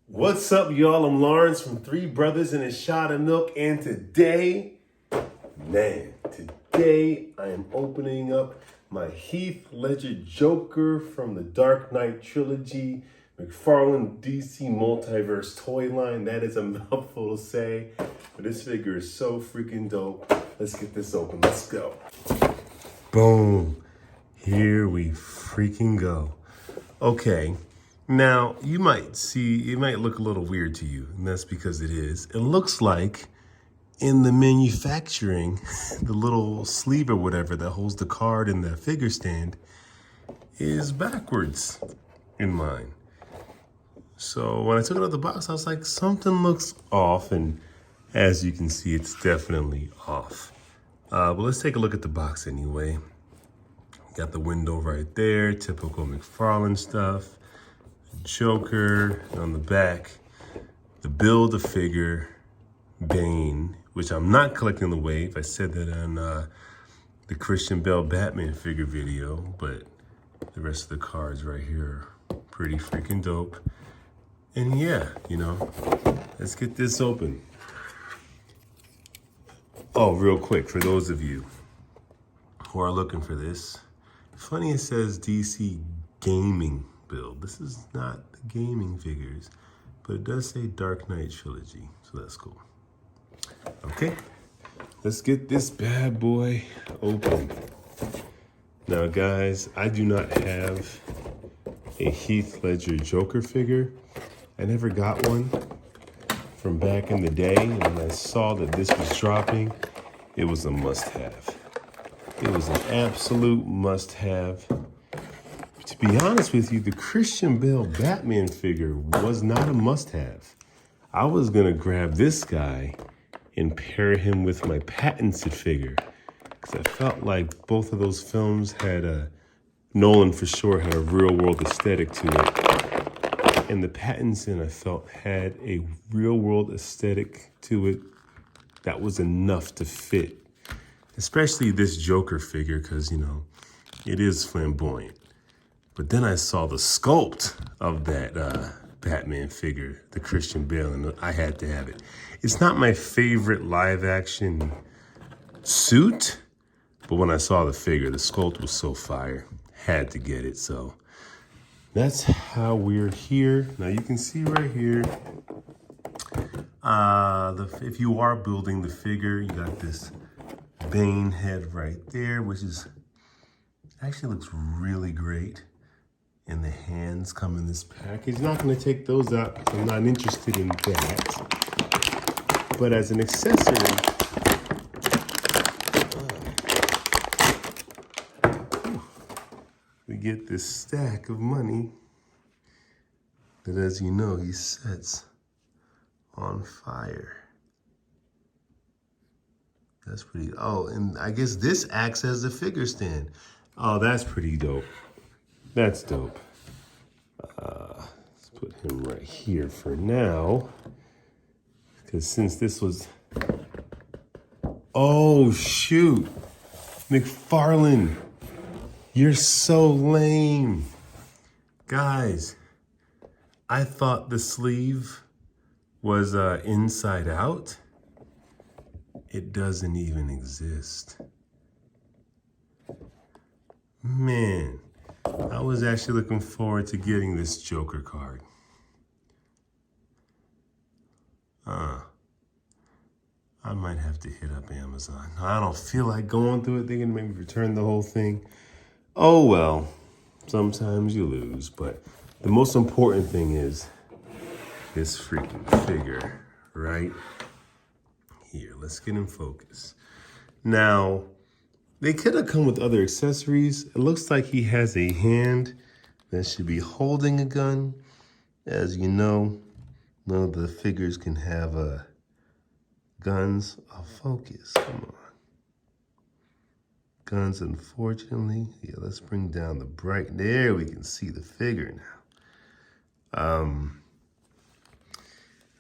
What's up, y'all? I'm Lawrence from Three Brothers and a Shot of Milk, and today I am opening up my Heath Ledger Joker from the Dark Knight Trilogy, Mcfarlane DC Multiverse toy line. That is a mouthful to say, but this figure is so freaking dope. Let's get this open. Let's go. Boom. Here we freaking go. Okay. Now, you might see, it might look a little weird to you, and that's because it is. It looks like in the manufacturing, the little sleeve or whatever that holds the card in the figure stand is backwards in mine. So when I took it out of the box, I was like, something looks off, and as you can see, it's definitely off. But let's take a look at the box anyway. Got the window right there, typical Mcfarlane stuff. Joker on the back, the Build-A-Figure Bane, which I'm not collecting the wave. I said that on the Christian Bale Batman figure video, but the rest of the cards right here are pretty freaking dope. And yeah, you know, let's get this open. Oh, real quick, for those of you who are looking for this, funny it says DC Gaming Build. This is not the gaming figures, but it does say Dark Knight Trilogy, so that's cool. Okay, let's get this bad boy open. Now guys, I do not have a Heath Ledger Joker figure. I never got one from back in the day, and when I saw that this was dropping, it was a must-have. It was an absolute must-have. To be honest with you, the Christian Bale Batman figure was not a must-have. I was gonna grab this guy and pair him with my Pattinson figure, because I felt like both of those films had Nolan for sure had a real-world aesthetic to it. And the Pattinson, I felt, had a real-world aesthetic to it that was enough to fit. Especially this Joker figure, because, you know, it is flamboyant. But then I saw the sculpt of that Batman figure, the Christian Bale, and I had to have it. It's not my favorite live action suit, but when I saw the figure, the sculpt was so fire. Had to get it, so that's how we're here. Now you can see right here, if you are building the figure, you got this Bane head right there, which is actually looks really great. And the hands come in this package. Not gonna take those out because I'm not interested in that. But as an accessory, we get this stack of money that, as you know, he sets on fire. That's pretty, oh, and I guess this acts as the figure stand. Oh, that's pretty dope. That's dope. Let's put him right here for now. Because since this was... Oh, shoot. Mcfarlane, you're so lame. Guys, I thought the sleeve was inside out. It doesn't even exist. Man. I was actually looking forward to getting this Joker card. I might have to hit up Amazon. I don't feel like going through it. They're gonna make me return the whole thing. Oh well, sometimes you lose, but the most important thing is this freaking figure right here. Let's get in focus. Now, they could have come with other accessories. It looks like he has a hand that should be holding a gun. As you know, none of the figures can have guns. Oh, focus, come on. Guns, unfortunately. Yeah, let's bring down the bright. There, we can see the figure now.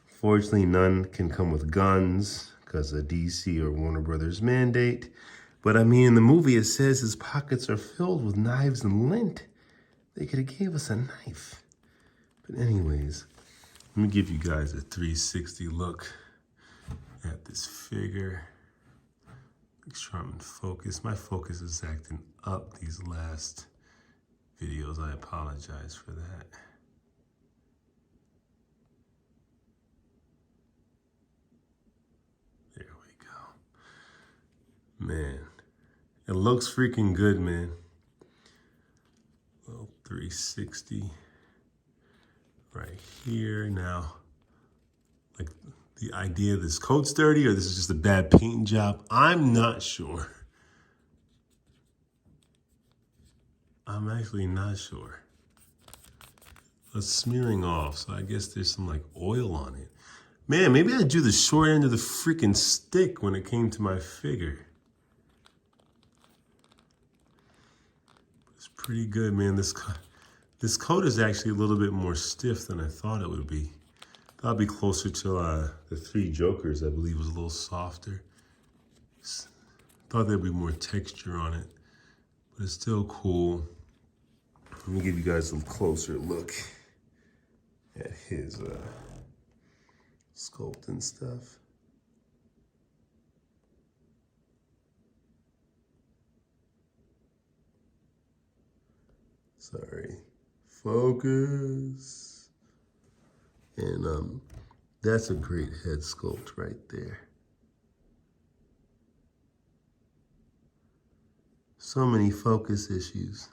Fortunately, none can come with guns because of DC or Warner Brothers mandate. But I mean, in the movie, it says his pockets are filled with knives and lint. They could have gave us a knife. But anyways, Let me give you guys a 360 look at this figure. Make sure I'm in focus. My focus is acting up these last videos. I apologize for that. There we go. Man, it looks freaking good, man. Well, 360 right here. Now, like the idea this coat's dirty or this is just a bad paint job, I'm not sure. I'm actually not sure. It's smearing off, so I guess there's some like oil on it. Man, maybe I drew the short end of the freaking stick when it came to my figure. It's pretty good, man. This coat is actually a little bit more stiff than I thought it would be. Thought it'd be closer to the Three Jokers, I believe was a little softer. Thought there'd be more texture on it, but it's still cool. Let me give you guys a closer look at his sculpt and stuff. Sorry. Focus. And that's a great head sculpt right there. So many focus issues.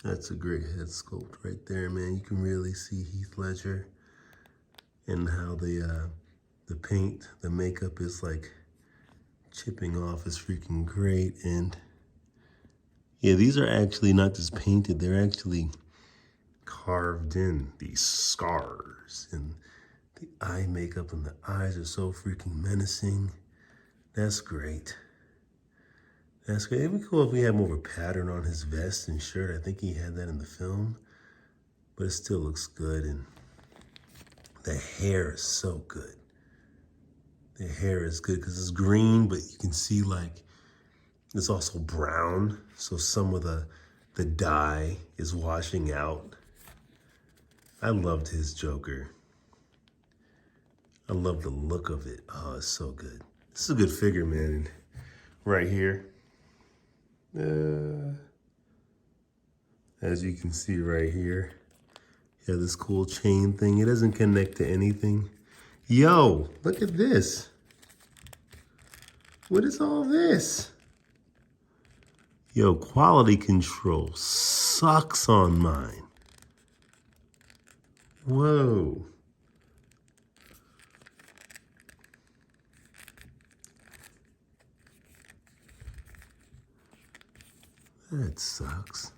That's a great head sculpt right there, man. You can really see Heath Ledger and how the paint, the makeup is like chipping off is freaking great. And yeah, these are actually not just painted, they're actually carved in, these scars. And the eye makeup and the eyes are so freaking menacing. That's great. That's great. It'd be cool if we had more of a pattern on his vest and shirt. I think he had that in the film, but it still looks good. And the hair is so good. The hair is good because it's green, but you can see like it's also brown. So some of the dye is washing out. I loved his Joker. I love the look of it. Oh, it's so good. This is a good figure, man. Right here. As you can see right here, you have this cool chain thing. It doesn't connect to anything. Yo, look at this. What is all this? Yo, quality control sucks on mine. Whoa. That sucks.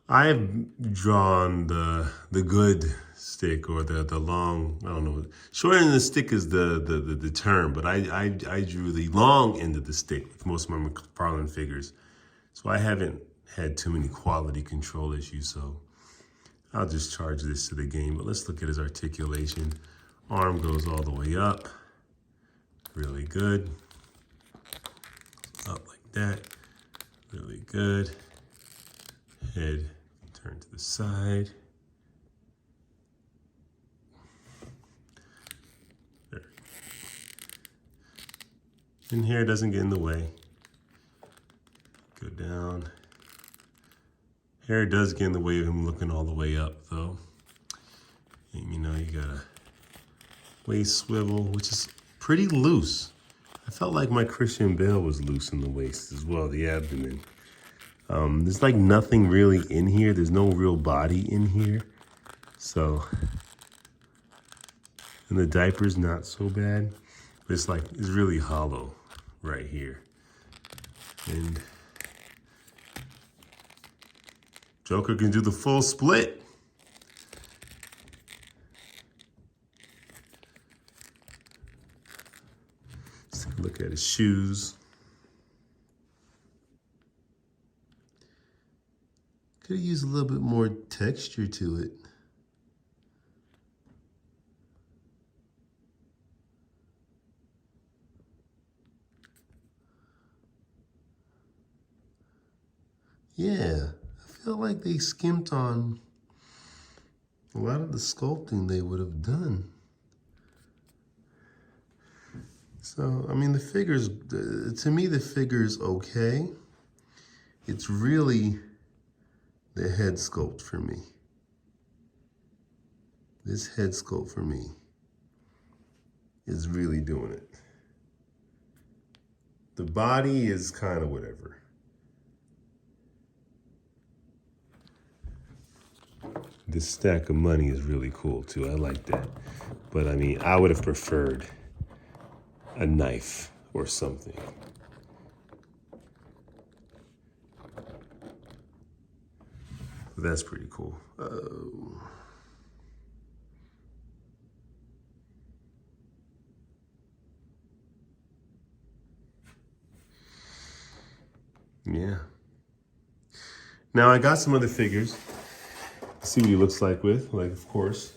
I've drawn the good stick or the long, I don't know, short end of the stick is the term, but I drew the long end of the stick with most of my Mcfarlane figures. So I haven't had too many quality control issues, so I'll just charge this to the game. But let's look at his articulation. Arm goes all the way up. Really good. Up like that. Really good. Head turn to the side. There. And hair doesn't get in the way. Go down. Hair does get in the way of him looking all the way up, though. And, you know, you got a waist swivel, which is pretty loose. I felt like my Christian Bale was loose in the waist as well, the abdomen. There's like nothing really in here. There's no real body in here. So, and the diaper's not so bad, but it's like, it's really hollow right here. And Joker can do the full split. Let's take a look at his shoes. Could have used a little bit more texture to it. Yeah, I feel like they skimped on a lot of the sculpting they would have done. So, I mean, the figure's, to me, the figure's okay. It's really the head sculpt for me. This head sculpt for me is really doing it. The body is kind of whatever. This stack of money is really cool too. I like that. But I mean, I would have preferred a knife or something. But that's pretty cool. Yeah. Now I got some other figures. See what he looks like with. Like, of course,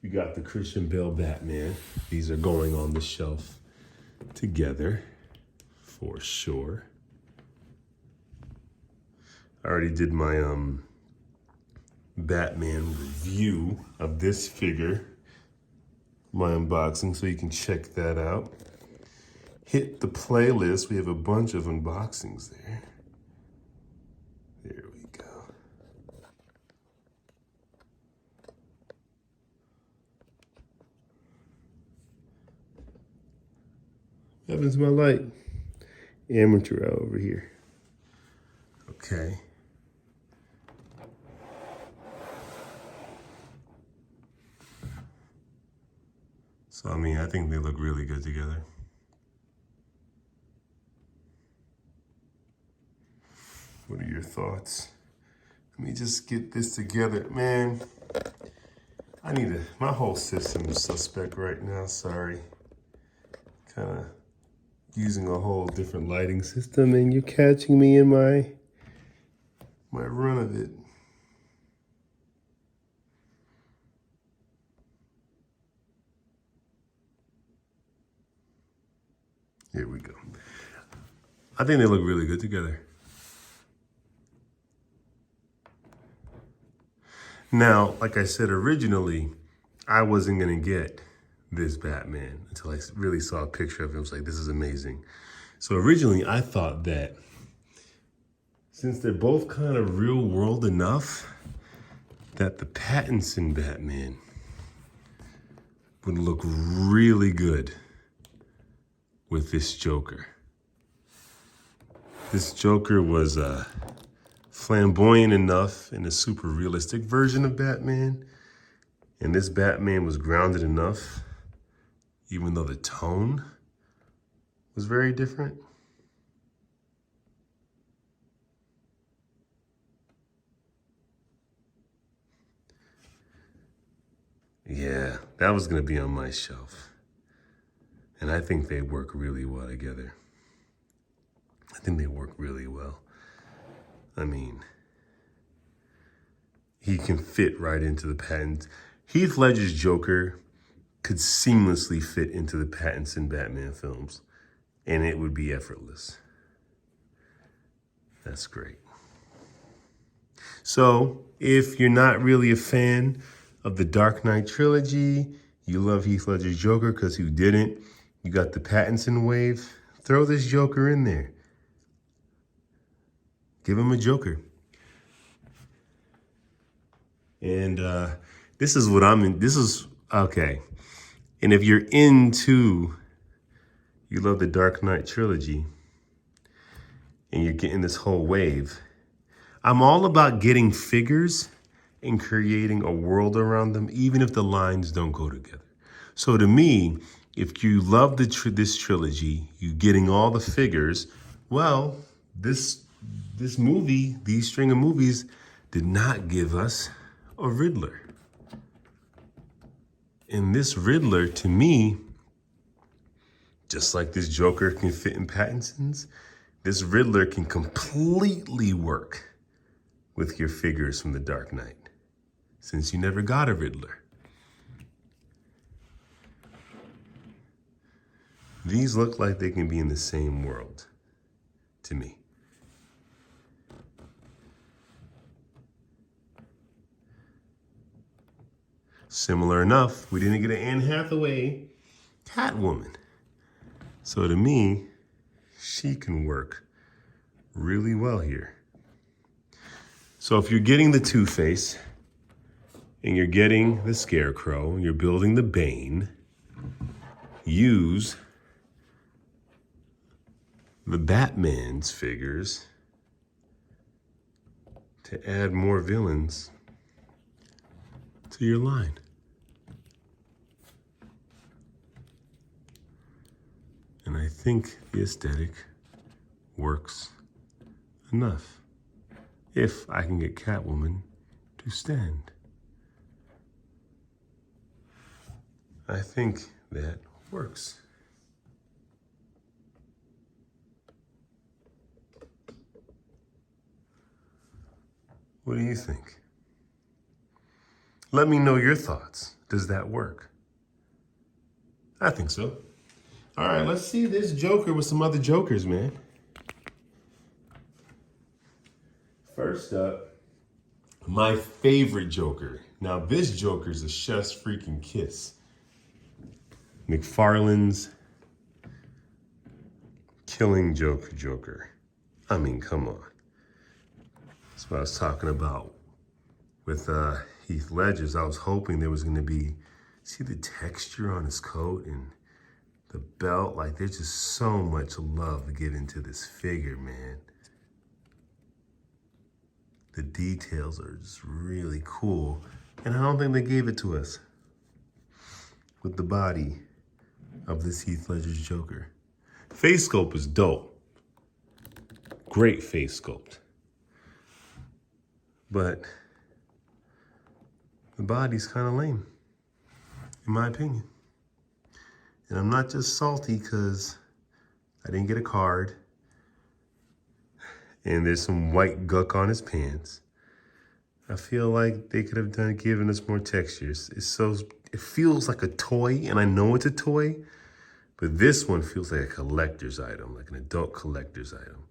you got the Christian Bale Batman. These are going on the shelf together for sure. I already did my Batman review of this figure, my unboxing, so you can check that out. Hit the playlist. We have a bunch of unboxings there. There we go. What happens to my light? Amateur out over here. Okay. So, I mean, I think they look really good together. What are your thoughts? Let me just get this together. Man, my whole system is suspect right now, sorry. Kind of using a whole different lighting system and you're catching me in my run of it. Here we go. I think they look really good together. Now, like I said originally, I wasn't gonna get this Batman until I really saw a picture of him. I was like, this is amazing. So originally I thought that since they're both kind of real world enough, that the Pattinson Batman would look really good with this Joker. This Joker was flamboyant enough in a super realistic version of Batman, and this Batman was grounded enough, even though the tone was very different. Yeah, that was gonna be on my shelf. And I think they work really well together. I think they work really well. I mean, he can fit right into the Pattinson. Heath Ledger's Joker could seamlessly fit into the Pattinson Batman films, and it would be effortless. That's great. So, if you're not really a fan of the Dark Knight trilogy, you love Heath Ledger's Joker, because who didn't? You got the Pattinson wave, throw this Joker in there. Give him a Joker. And this is what I'm in. This is, okay. And if you're you love the Dark Knight trilogy, and you're getting this whole wave, I'm all about getting figures and creating a world around them, even if the lines don't go together. So to me, if you love this trilogy, you getting all the figures, well, this movie, these string of movies, did not give us a Riddler. And this Riddler, to me, just like this Joker can fit in Pattinson's, this Riddler can completely work with your figures from The Dark Knight, since you never got a Riddler. These look like they can be in the same world, to me. Similar enough, we didn't get an Anne Hathaway Catwoman. So to me, she can work really well here. So if you're getting the Two-Face and you're getting the Scarecrow, you're building the Bane, use the Batman's figures to add more villains to your line. And I think the aesthetic works enough. If I can get Catwoman to stand. I think that works. What do you think? Let me know your thoughts. Does that work? I think so. All right, let's see this Joker with some other Jokers, man. First up, my favorite Joker. Now, this Joker's a chef's freaking kiss. Mcfarlane's Killing Joke Joker. I mean, come on. That's what I was talking about with Heath Ledger's. I was hoping there was going to be, see the texture on his coat and the belt? Like, there's just so much love given to this figure, man. The details are just really cool. And I don't think they gave it to us with the body of this Heath Ledger's Joker. Face sculpt is dope. Great face sculpt. But the body's kind of lame, in my opinion. And I'm not just salty because I didn't get a card and there's some white guck on his pants. I feel like they could have given us more textures. It feels like a toy, and I know it's a toy, but this one feels like a collector's item, like an adult collector's item.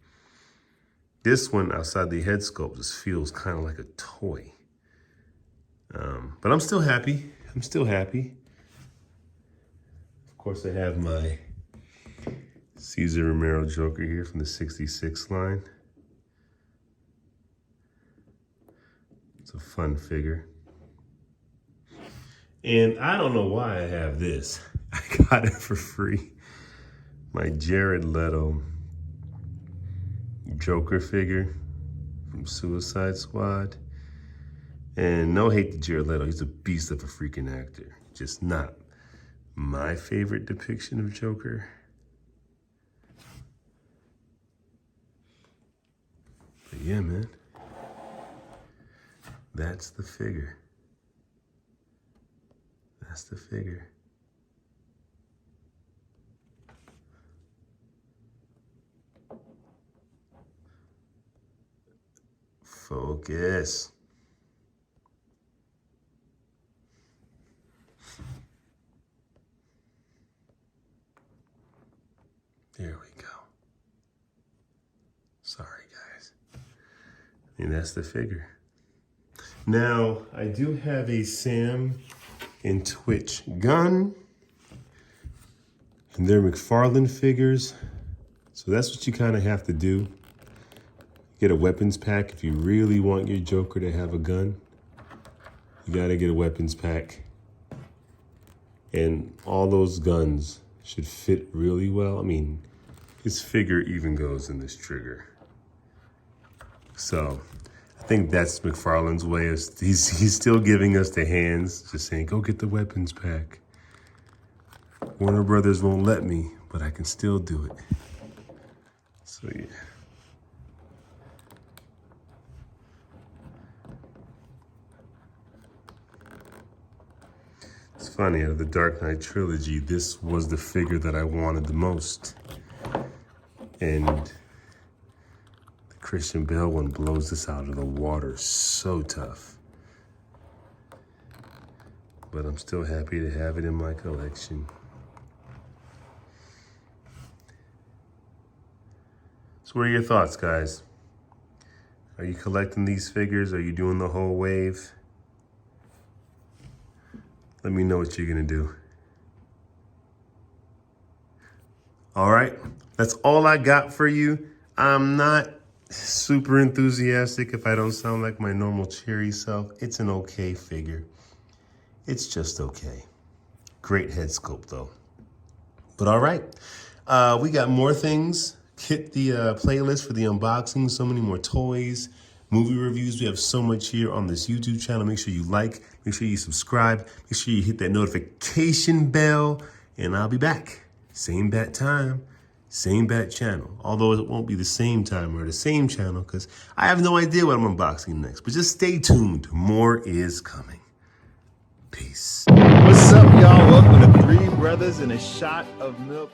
This one, outside the head sculpt, just feels kind of like a toy. But I'm still happy. I'm still happy. Of course, I have my Cesar Romero Joker here from the 66 line. It's a fun figure. And I don't know why I have this. I got it for free. My Jared Leto Joker figure from Suicide Squad. And no hate to Jared Leto, he's a beast of a freaking actor. Just not my favorite depiction of Joker. But yeah, man. That's the figure. That's the figure. Focus. There we go. Sorry, guys. And that's the figure. Now, I do have a Sam and Twitch gun. And they're Mcfarlane figures. So that's what you kind of have to do. Get a weapons pack if you really want your Joker to have a gun. You gotta get a weapons pack. And all those guns should fit really well. I mean, his figure even goes in this trigger. So I think that's McFarlane's way of, he's still giving us the hands, just saying, go get the weapons pack. Warner Brothers won't let me, but I can still do it. So yeah. It's funny, out of the Dark Knight trilogy, this was the figure that I wanted the most. And the Christian Bale one blows this out of the water so tough. But I'm still happy to have it in my collection. So what are your thoughts, guys? Are you collecting these figures? Are you doing the whole wave? Let me know what you're gonna do. All right, that's all I got for you. I'm not super enthusiastic if I don't sound like my normal cheery self. It's an okay figure. It's just okay. Great head sculpt though. But all right, we got more things. Hit the playlist for the unboxing. So many more toys, movie reviews. We have so much here on this YouTube channel. Make sure you like, make sure you subscribe, make sure you hit that notification bell, and I'll be back. Same bat time, same bat channel. Although it won't be the same time or the same channel because I have no idea what I'm unboxing next. But just stay tuned. More is coming. Peace. What's up, y'all? Welcome to Three Brothers and a Shot of Milk.